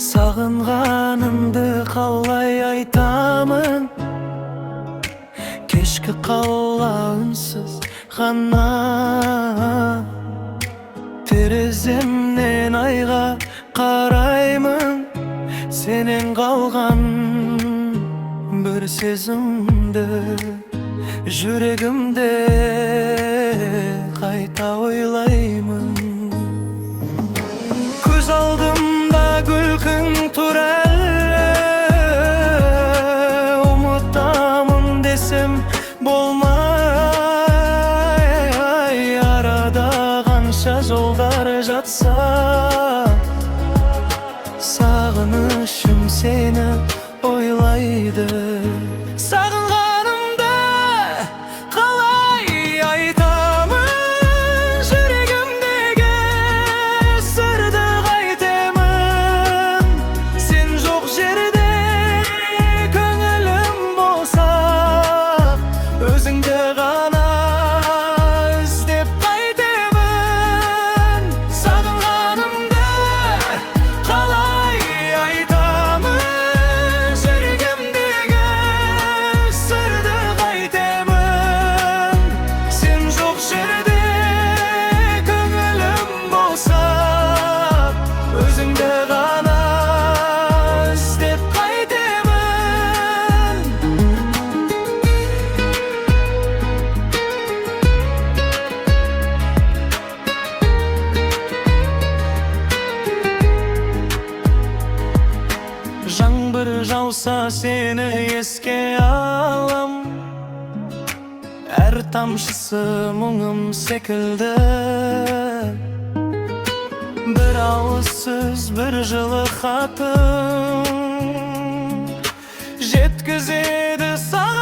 Sağınganımды қалай айтамын, кешкі қала үнсіз ғана. Тереземнен айға қараймын, сенен қалған бір сезімді жүрегімде қайта ойлаймын. Көз алдымда күлкің тұр әлі, ұмытамын десем болмай. Арада қанша жолдар жатса, сағынышым сені ойлайды. Сағынғанымды қалай айтамын, жүрегімдегі сырды қайтемін. Сен жоқ жерде көңілім болса, өзіңді ғана іздеп қайтемін. Сағынғанымды қалай айтамын, жүрегімдегі сырды қайтемін. Сен жоқ жерде көңілім болса, өзіңді ғана іздеп қайтемін. Жаңбыр жауса сені еске алам, әр тамшысы мұңым секілді. Бір ауыз сөз, бір жылы хатым жеткізеді саған.